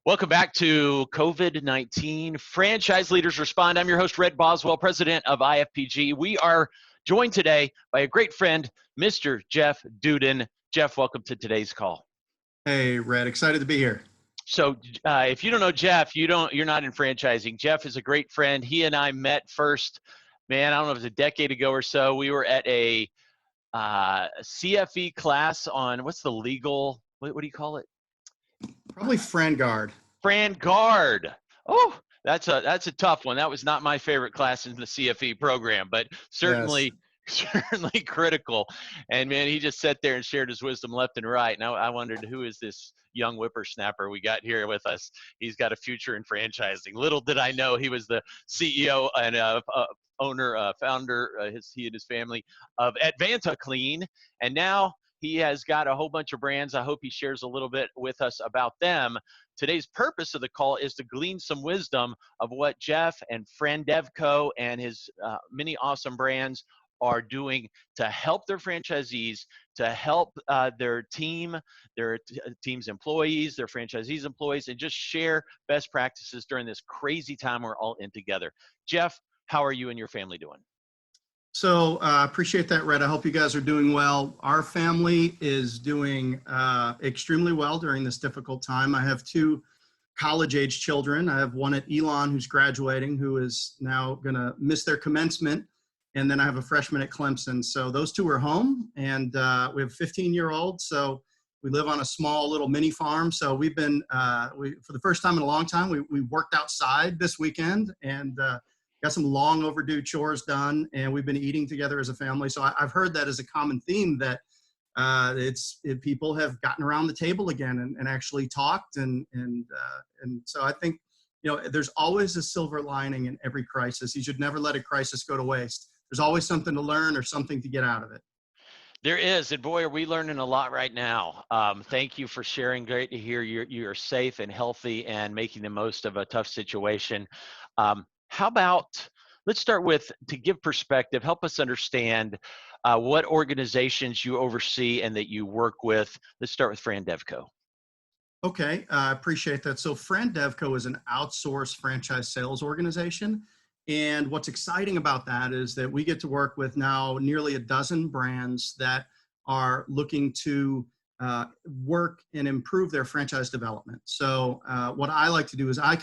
Welcome back to COVID-19 Franchise Leaders Respond. I'm your host, Red Boswell, president of IFPG. We are joined today by a great friend, Mr. Jeff Dudan. Jeff, welcome to today's call. Hey, Red, excited to be here. So if you don't know Jeff, you're not in franchising. Jeff is a great friend. He and I met first, man, I don't know if it was a decade ago or so. We were at a CFE class on, what's the legal, what do you call it? Probably FranGuard. FranGuard. Oh, that's a tough one. That was not my favorite class in the CFE program, but certainly certainly critical. And man, he just sat there and shared his wisdom left and right. Now I wondered, who is this young whippersnapper we got here with us? He's got a future in franchising. Little did I know he was the CEO and owner, founder, he and his family of Advanta Clean, and now he has got a whole bunch of brands. I hope he shares a little bit with us about them. Today's purpose of the call is to glean some wisdom of what Jeff and FranDevCo and his many awesome brands are doing to help their franchisees, to help their team's employees, their franchisees' employees, and just share best practices during this crazy time we're all in together. Jeff, how are you and your family doing? So appreciate that, Red. I hope you guys are doing well. Our family is doing extremely well during this difficult time. I have two college-age children. I have one at Elon who's graduating, who is now going to miss their commencement. And then I have a freshman at Clemson. So those two are home, and we have a 15-year-old. So we live on a small little mini farm. So we've been, for the first time in a long time, we worked outside this weekend and got some long overdue chores done, and we've been eating together as a family. So I've heard that as a common theme, that people have gotten around the table again and actually talked. And so I think, there's always a silver lining in every crisis. You should never let a crisis go to waste. There's always something to learn or something to get out of it. There is, and boy, are we learning a lot right now. Thank you for sharing. Great to hear you're safe and healthy and making the most of a tough situation. How about, let's start with, to give perspective, help us understand what organizations you oversee and that you work with. Let's start with FranDevCo. Okay, I appreciate that. So FranDevCo is an outsourced franchise sales organization. And what's exciting about that is that we get to work with now nearly a dozen brands that are looking to work and improve their franchise development. So what I like to do is I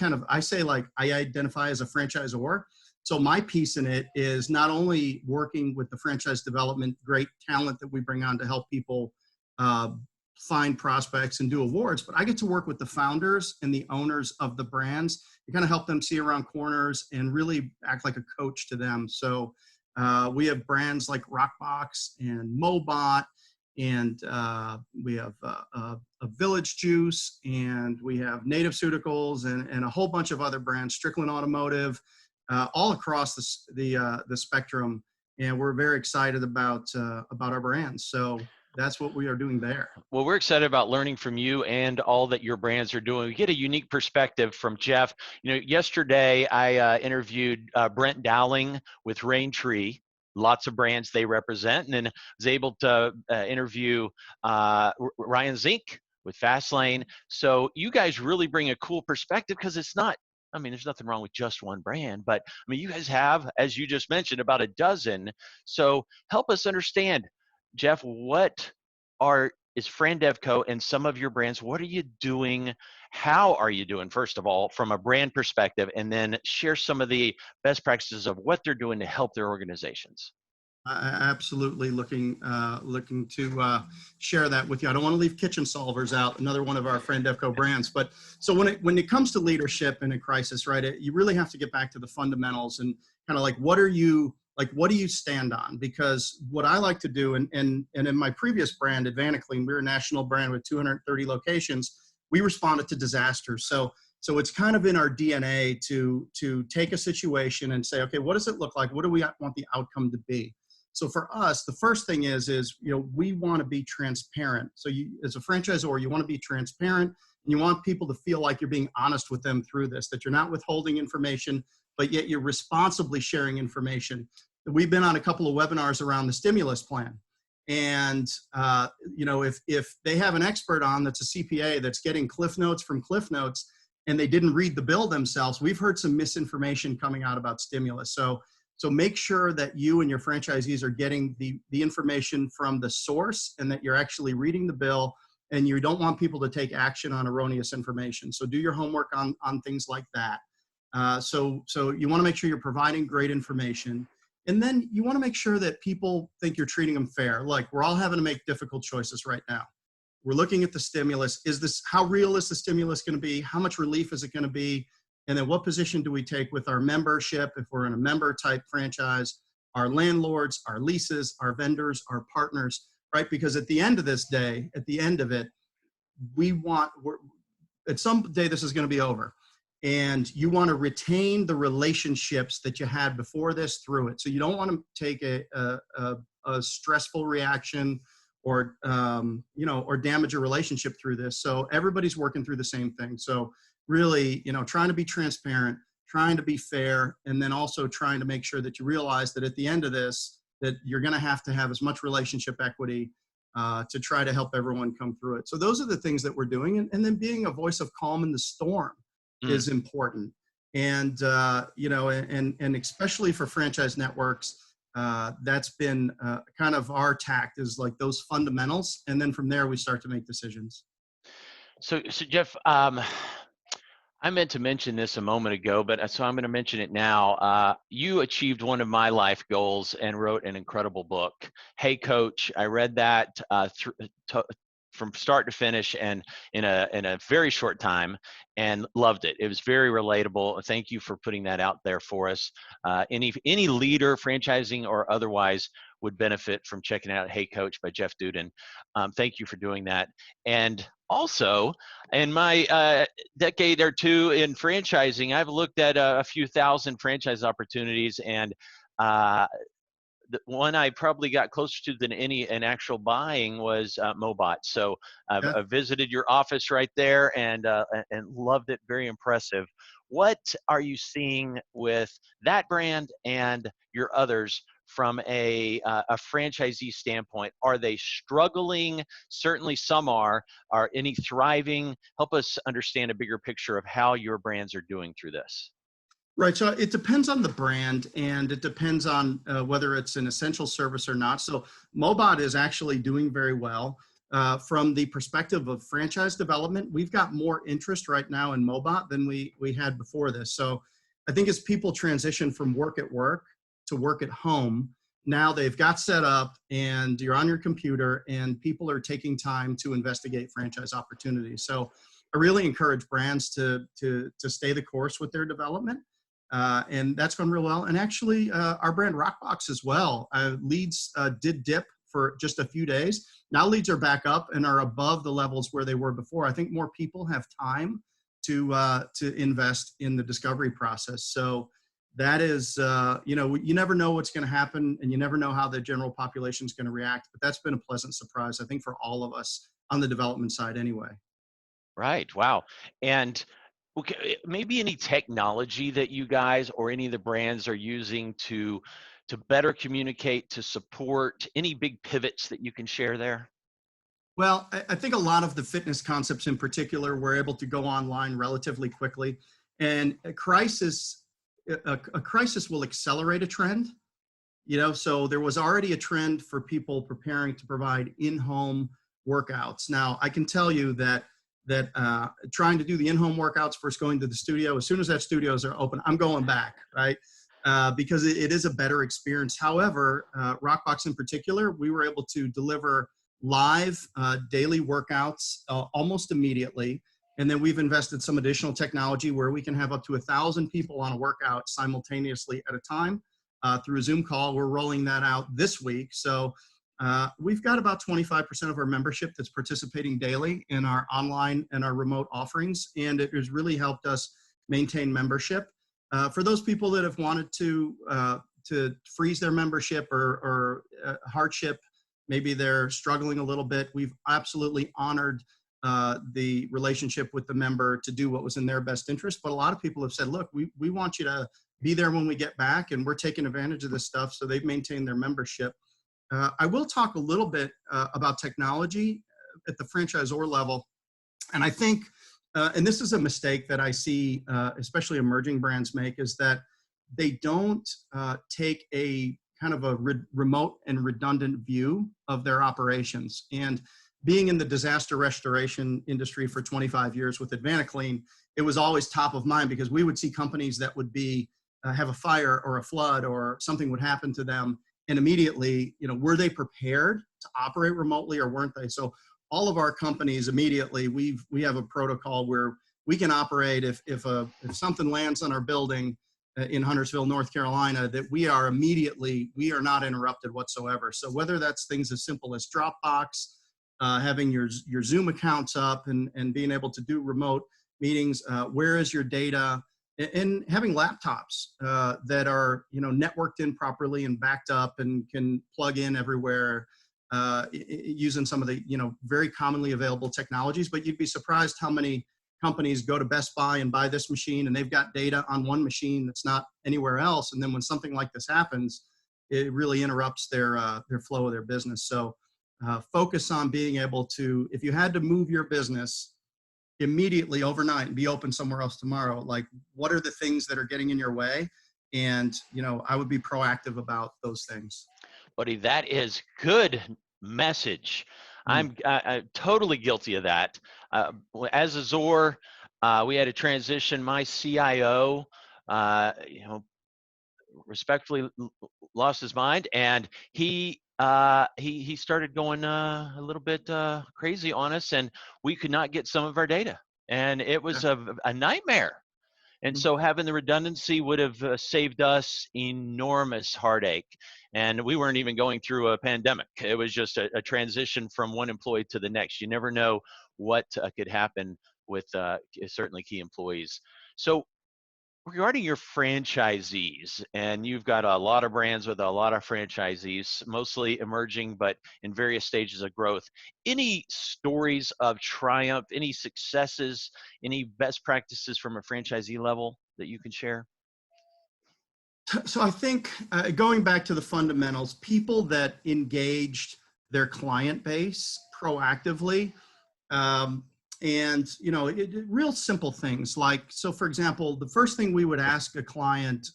identify as a franchisor. So my piece in it is not only working with the franchise development, great talent that we bring on to help people find prospects and do awards, but I get to work with the founders and the owners of the brands and kind of help them see around corners and really act like a coach to them. So we have brands like RockBox and Mobot, and we have a Village Juice, and we have Native Suticals, and a whole bunch of other brands, Strickland Automotive, all across the spectrum. And we're very excited about our brands. So that's what we are doowing there. Well, we're excited about learning from you and all that your brands are doing. We get a unique perspective from Jeff. Yesterday I zierviewed Brent Dowling with Raintree. Lots of brands they represent, and then was able to interview Ryan Zink with Fastlane. So you guys really bring a cool perspective, because it's not, there's nothing wrong with just one brand, but you guys have, as you just mentioned, about a dozen. So help us understand, Jeff, what is FranDevCo and some of your brands? What are you doing? How are you doing, first of all, from a brand perspective, and then share some of the best practices of what they're doing to help their organizations? Absolutely looking to share that with you. I don't want to leave Kitchen Solvers out, another one of our FranDevCo brands. But so when it comes to leadership in a crisis, right, you really have to get back to the fundamentals and kind of like, what do you stand on? Because what I like to do, and in my previous brand, Advanta Clean, we're a national brand with 230 locations. We responded to disasters. So it's kind of in our DNA to take a situation and say, okay, what does it look like? What do we want the outcome to be? So for us, the first thing is we want to be transparent. So as a franchisor, you want to be transparent, and you want people to feel like you're being honest with them through this, that you're not withholding information, but yet you're responsibly sharing information. We've been on a couple of webinars around the stimulus plan. And, if they have an expert on that's a CPA that's getting Cliff Notes from Cliff Notes, and they didn't read the bill themselves, we've heard some misinformation coming out about stimulus. So make sure that you and your franchisees are getting the information from the source, and that you're actually reading the bill, and you don't want people to take action on erroneous information. So do your homework on things like that. So you want to make sure you're providing great information. And then you want to make sure that people think you're treating them fair. Like, we're all having to make difficult choices right now. We're looking at the stimulus. How real is the stimulus going to be? How much relief is it going to be? And then what position do we take with our membership if we're in a member type franchise, our landlords, our leases, our vendors, our partners, right? Because at the end of this day, at the end of it, at some day this is going to be over. And you want to retain the relationships that you had before this through it. So you don't want to take a stressful reaction or damage a relationship through this. So everybody's working through the same thing. So really, trying to be transparent, trying to be fair, and then also trying to make sure that you realize that at the end of this, that you're going to have as much relationship equity to try to help everyone come through it. So those are the things that we're doing. And then being a voice of calm in the storm is important. And, and especially for franchise networks, that's been kind of our tact, is like those fundamentals. And then from there, we start to make decisions. So Jeff, I meant to mention this a moment ago, but so I'm going to mention it now. You achieved one of my life goals and wrote an incredible book, Hey Coach. I read that from start to finish and in a very short time, and loved it. It was very relatable. Thank you for putting that out there for us. Any leader, franchising or otherwise, would benefit from checking out Hey Coach by Jeff Dudan. Thank you for doing that. And also, in my decade or two in franchising, I've looked at a few thousand franchise opportunities, and the one I probably got closer to than any in actual buying was Mobot. So I visited your office right there and loved it. Very impressive. What are you seeing with that brand and your others from a franchisee standpoint? Are they struggling? Certainly some are. Are any thriving? Help us understand a bigger picture of how your brands are doing through this. Right. So it depends on the brand, and it depends on whether it's an essential service or not. So Mobot is actually doing very well. From the perspective of franchise development, we've got more interest right now in Mobot than we had before this. So I think as people transition from work at work to work at home, now they've got set up and you're on your computer, and people are taking time to investigate franchise opportunities. So I really encourage brands to stay the course with their development. And that's gone real well. And actually, our brand RockBox as well. Leads did dip for just a few days. Now leads are back up and are above the levels where they were before. I think more people have time to invest in the discovery process. So that is, you never know what's going to happen, and you never know how the general population is going to react. But that's been a pleasant surprise, I think, for all of us on the development side anyway. Right. Wow. And okay, maybe any technology that you guys or any of the brands are using to better communicate, to support, any big pivots that you can share there? Well, I think a lot of the fitness concepts in particular were able to go online relatively quickly, and a crisis will accelerate a trend. So there was already a trend for people preparing to provide in-home workouts. Now, I can tell you that trying to do the in-home workouts versus going to the studio, as soon as that studios are open, I'm going back, right? Because it is a better experience. However, RockBox in particular, we were able to deliver live daily workouts almost immediately. And then we've invested some additional technology where we can have up to 1,000 people on a workout simultaneously at a time through a Zoom call. We're rolling that out this week. So we've got about 25% of our membership that's participating daily in our online and our remote offerings, and it has really helped us maintain membership. For those people that have wanted to freeze their membership or hardship, maybe they're struggling a little bit, we've absolutely honored the relationship with the member to do what was in their best interest. But a lot of people have said, look, we want you to be there when we get back, and we're taking advantage of this stuff. So they've maintained their membership. I will talk a little bit about technology at the franchisor level. And I think and this is a mistake that I see, especially emerging brands make, is that they don't take a kind of a remote and redundant view of their operations. And being in the disaster restoration industry for 25 years with AdvantaClean, it was always top of mind because we would see companies that would be have a fire or a flood or something would happen to them, and immediately, were they prepared to operate remotely or weren't they? So all of our companies immediately, we have a protocol where we can operate if something lands on our building in Huntersville, North Carolina, that we are not interrupted whatsoever. So whether that's things as simple as Dropbox, having your Zoom accounts up and being able to do remote meetings, where is your data, and having laptops that are networked in properly and backed up and can plug in everywhere, using some of the very commonly available technologies. But you'd be surprised how many companies go to Best Buy and buy this machine, and they've got data on one machine that's not anywhere else. And then when something like this happens, it really interrupts their flow of their business. So focus on being able to, if you had to move your business immediately overnight and be open somewhere else tomorrow, like what are the things that are getting in your way? And I would be proactive about those things. Buddy, that is good message. I'm totally guilty of that. As a Zor, we had a transition. My CIO, respectfully lost his mind, and he started going a little bit crazy on us, and we could not get some of our data, and it was a nightmare. And so having the redundancy would have saved us enormous heartache. And we weren't even going through a pandemic. It was just a transition from one employee to the next. You never know what could happen with certainly key employees. So regarding your franchisees, and you've got a lot of brands with a lot of franchisees, mostly emerging, but in various stages of growth, any stories of triumph, any successes, any best practices from a franchisee level that you can share? So I think going back to the fundamentals, people that engaged their client base proactively, and real simple things like, so for example, the first thing we would ask a client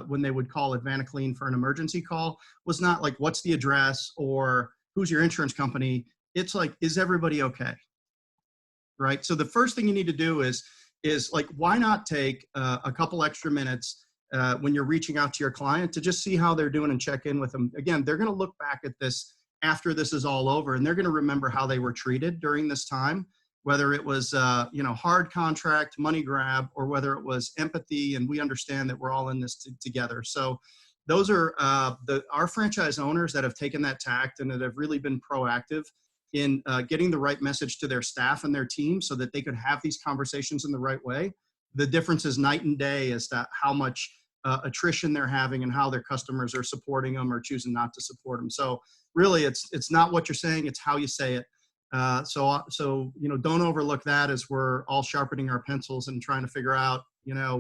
when they would call AdvantaClean for an emergency call was not like, what's the address or who's your insurance company? It's like, is everybody okay? Right? So the first thing you need to do is like, why not take a couple extra minutes when you're reaching out to your client to just see how they're doing and check in with them. Again, they're going to look back at this after this is all over, and they're going to remember how they were treated during this time, whether it was hard contract, money grab, or whether it was empathy, and we understand that we're all in this together. So those are our franchise owners that have taken that tact and that have really been proactive in getting the right message to their staff and their team so that they could have these conversations in the right way. The difference is night and day as to how much attrition they're having and how their customers are supporting them or choosing not to support them. So really, it's not what you're saying, it's how you say it. So don't overlook that as we're all sharpening our pencils and trying to figure out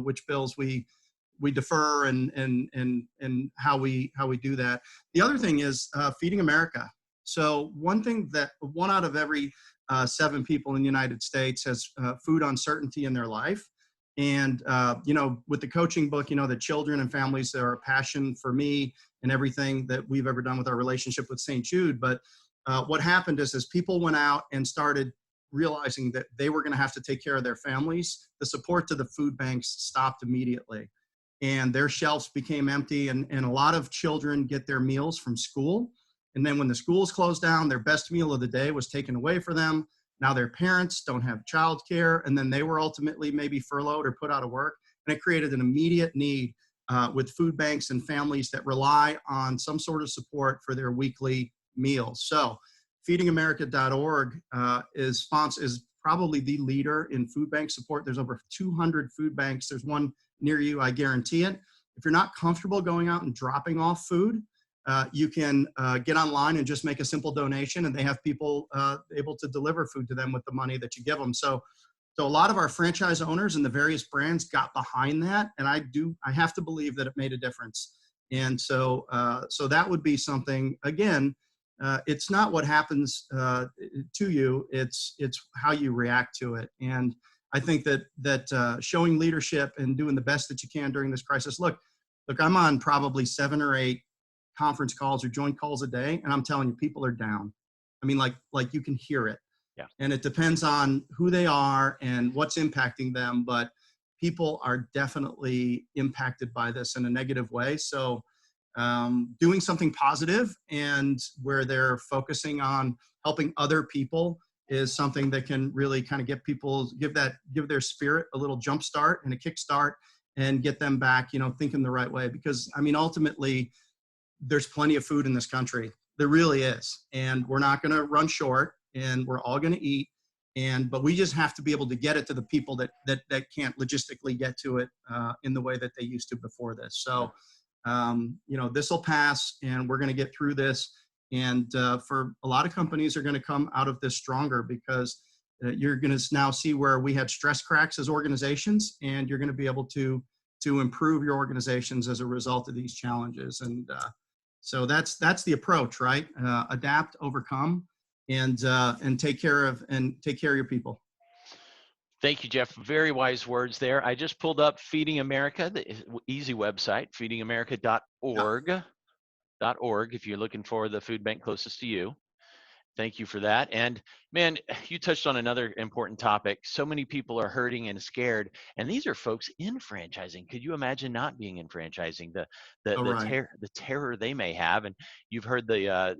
which bills we defer and how we do that. The other thing is feeding America. So one out of every 7 people in the United States has food uncertainty in their life. And, with the coaching book, the children and families are a passion for me and everything that we've ever done with our relationship with St. Jude. But what happened is as people went out and started realizing that they were going to have to take care of their families, the support to the food banks stopped immediately. And their shelves became empty. And a lot of children get their meals from school. And then when the schools closed down, their best meal of the day was taken away from them. Now their parents don't have childcare, and then they were ultimately maybe furloughed or put out of work. And it created an immediate need with food banks and families that rely on some sort of support for their weekly meals. So feedingamerica.org is probably the leader in food bank support. There's over 200 food banks. There's one near you, I guarantee it. If you're not comfortable going out and dropping off food, you can get online and just make a simple donation, and they have people able to deliver food to them with the money that you give them. So a lot of our franchise owners and the various brands got behind that, and I have to believe that it made a difference. And so that would be something. Again, it's not what happens to you; it's how you react to it. And I think that showing leadership and doing the best that you can during this crisis. Look, I'm on probably 7 or 8 conference calls or joint calls a day, and I'm telling you, people are down. I mean, like you can hear it. Yeah. And it depends on who they are and what's impacting them, but people are definitely impacted by this in a negative way. So doing something positive and where they're focusing on helping other people is something that can really kind of get people, give their spirit a little jump start and a kick start and get them back, thinking the right way. Because I mean, ultimately, there's plenty of food in this country. There really is. And we're not going to run short, and we're all going to eat. But we just have to be able to get it to the people that can't logistically get to it in the way that they used to before this. So, this will pass, and we're going to get through this. And for a lot of companies are going to come out of this stronger, because you're going to now see where we had stress cracks as organizations, and you're going to be able to improve your organizations as a result of these challenges. And so that's the approach, right? Adapt, overcome, and take care of your people. Thank you, Jeff. Very wise words there. I just pulled up Feeding America, the easy website, feedingamerica.org. .org if you're looking for the food bank closest to you. Thank you for that. And man, you touched on another important topic. So many people are hurting and scared, and these are folks in franchising. Could you imagine not being in franchising? The terror they may have. And you've heard the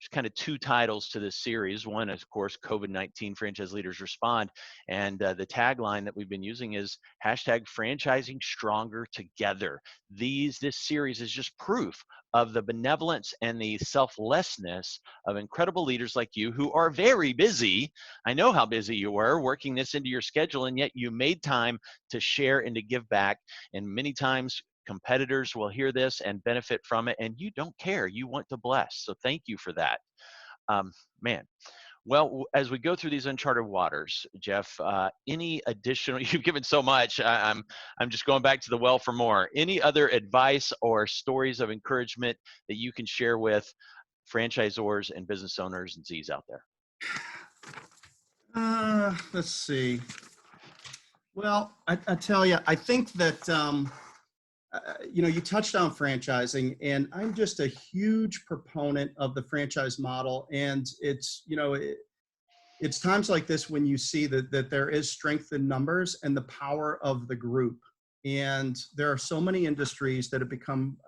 there's kind of 2 titles to this series. One, of course, COVID-19 Franchise Leaders Respond. And the tagline that we've been using is #Franchising Stronger Together. This series is just proof of the benevolence and the selflessness of incredible leaders like you, who are very busy. I know how busy you were working this into your schedule, and yet you made time to share and to give back. And many times, competitors will hear this and benefit from it, and you don't care. You want to bless. So thank you for that. Man. Well, as we go through these uncharted waters, Jeff, any additional, you've given so much, I'm just going back to the well for more. Any other advice or stories of encouragement that you can share with franchisors and business owners and Z's out there? Let's see. Well, I tell you, I think that, you touched on franchising, and I'm just a huge proponent of the franchise model. And it's, it's times like this when you see that there is strength in numbers and the power of the group. And there are so many industries that have become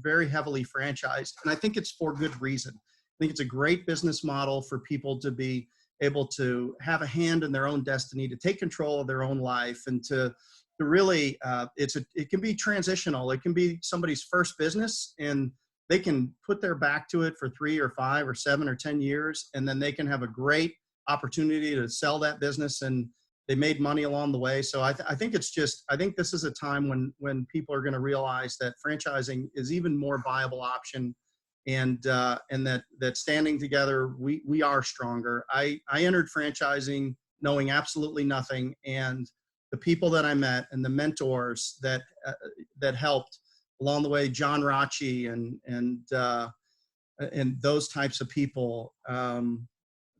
very heavily franchised. And I think it's for good reason. I think it's a great business model for people to be able to have a hand in their own destiny, to take control of their own life, and to really, it can be transitional. It can be somebody's first business, and they can put their back to it for 3 or 5 or 7 or 10 years. And then they can have a great opportunity to sell that business, and they made money along the way. So I think this is a time when people are going to realize that franchising is even more viable option, and that standing together, we are stronger. I entered franchising knowing absolutely nothing, and the people that I met and the mentors that helped along the way, John Rachi and those types of people.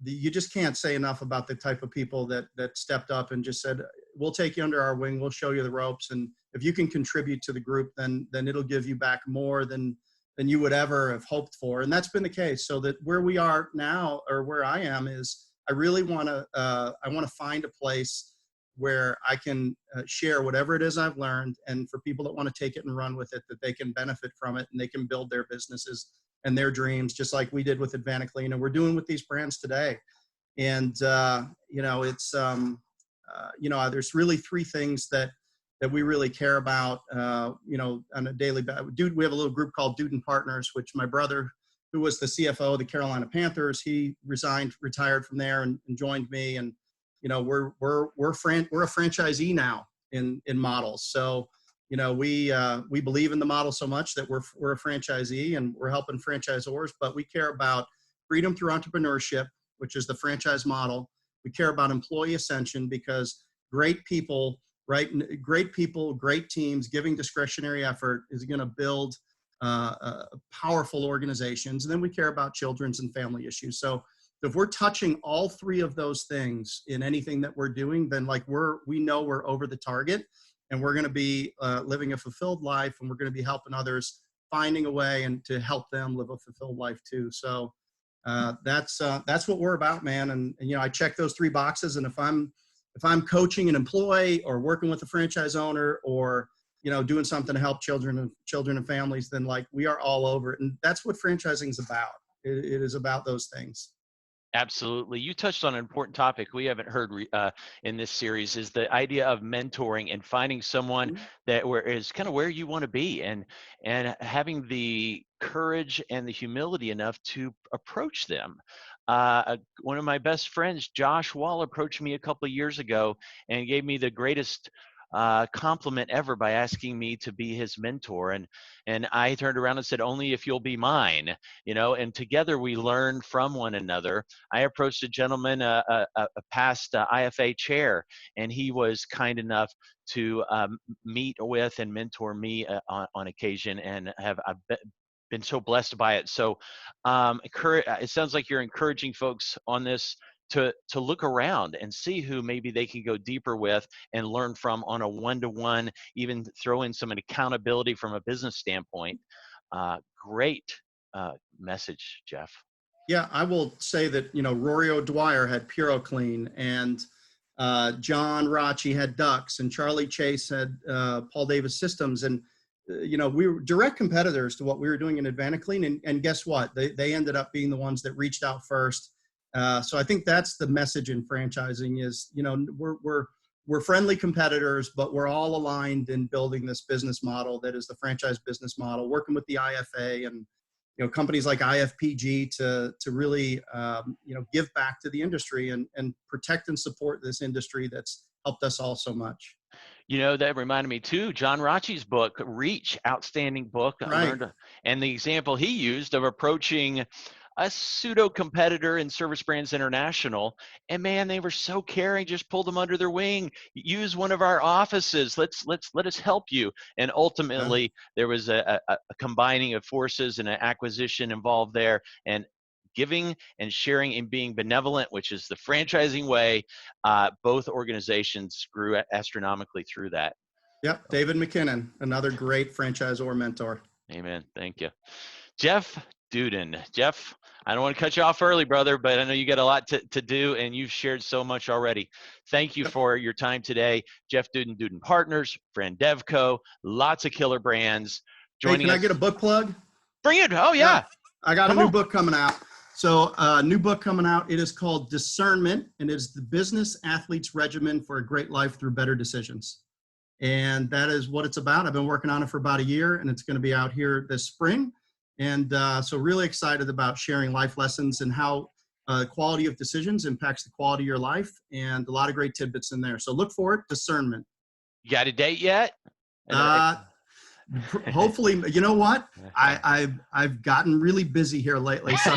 You just can't say enough about the type of people that stepped up and just said, we'll take you under our wing, we'll show you the ropes, and if you can contribute to the group, then it'll give you back more than you would ever have hoped for. And that's been the case. So that where we are now, or where I am, is I really want to find a place where I can share whatever it is I've learned, and for people that want to take it and run with it, that they can benefit from it and they can build their businesses and their dreams, just like we did with Advanticlean, and we're doing with these brands today. And it's there's really 3 things that we really care about, on a daily basis. We have a little group called Dudan Partners, which my brother, who was the CFO of the Carolina Panthers, he retired from there and joined me. And we're a franchisee now in models. So we believe in the model so much that we're a franchisee, and we're helping franchisors. But we care about freedom through entrepreneurship, which is the franchise model. We care about employee ascension, because great people, great teams giving discretionary effort is going to build powerful organizations. And then we care about children's and family issues. So So if we're touching all three of those things in anything that we're doing, then like we know we're over the target, and we're going to be living a fulfilled life, and we're going to be helping others finding a way and to help them live a fulfilled life too. So that's what we're about, man. And you know, I check those three boxes, and if I'm coaching an employee or working with a franchise owner, or you know, doing something to help children and families, then like we are all over it. And that's what franchising is about. It is about those things. Absolutely. You touched on an important topic we haven't heard in this series, is the idea of mentoring and finding someone that is kind of where you want to be, and having the courage and the humility enough to approach them. One of my best friends, Josh Wall, approached me a couple of years ago and gave me the greatest compliment ever by asking me to be his mentor, and I turned around and said, only if you'll be mine, you know. And together we learn from one another. I approached a gentleman, a past IFA chair, and he was kind enough to meet with and mentor me on occasion, and I've been so blessed by it. So it sounds like you're encouraging folks on this to look around and see who maybe they can go deeper with and learn from on a one-to-one, even throw in some accountability from a business standpoint. Great message, Jeff. Yeah, I will say that, you know, Rory O'Dwyer had Puro Clean, and John Rachi had Ducks, and Charlie Chase had Paul Davis Systems. And, you know, we were direct competitors to what we were doing in AdvantaClean. And guess what? They ended up being the ones that reached out first. So I think that's the message in franchising is, you know, we're friendly competitors, but we're all aligned in building this business model that is the franchise business model, working with the IFA and, you know, companies like IFPG to really, you know, give back to the industry and protect and support this industry that's helped us all so much. You know, that reminded me too, John Rachi's book, Reach, outstanding book. I Right. learned, and the example he used of approaching a pseudo competitor in Service Brands International, and man, they were so caring. Just pulled them under their wing. Use one of our offices. Let us help you. And Yeah. ultimately, there was a combining of forces and an acquisition involved there, and giving and sharing and being benevolent, which is the franchising way. Both organizations grew astronomically through that. Yep. David McKinnon, another great franchisor mentor. Amen. Thank you. Jeff Dudan. Jeff, I don't want to cut you off early, brother, but I know you got a lot to do, and you've shared so much already. Thank you for your time today. Jeff Dudan, Dudan Partners, FranDevCo, lots of killer brands. Hey, can I get a book plug? Bring it. Oh, yeah. I got a new book coming out. So new book coming out. It is called Discernment, and it's the business athlete's regimen for a great life through better decisions. And that is what it's about. I've been working on it for about a year, and it's going to be out here this spring. And so really excited about sharing life lessons and how quality of decisions impacts the quality of your life, and a lot of great tidbits in there. So look for it, Discernment. You got a date yet? Hopefully, you know what? I've gotten really busy here lately. So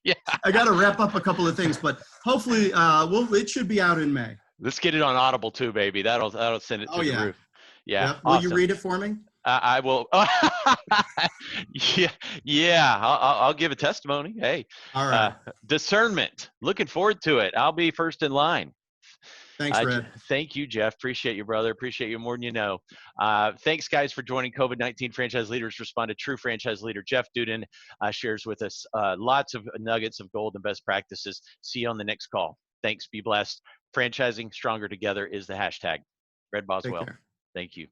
Yeah. I got to wrap up a couple of things, but hopefully it should be out in May. Let's get it on Audible too, baby. That'll send it to the roof. Yeah. Yep. Will you read it for me? I will. Yeah. I'll give a testimony. Hey. All right. Discernment. Looking forward to it. I'll be first in line. Thanks, Red. Thank you, Jeff. Appreciate you, brother. Appreciate you more than you know. Thanks, guys, for joining COVID-19 Franchise Leaders Respond to True Franchise Leader. Jeff Dudan shares with us lots of nuggets of gold and best practices. See you on the next call. Thanks. Be blessed. Franchising stronger together is the hashtag. Red Boswell. Thank you.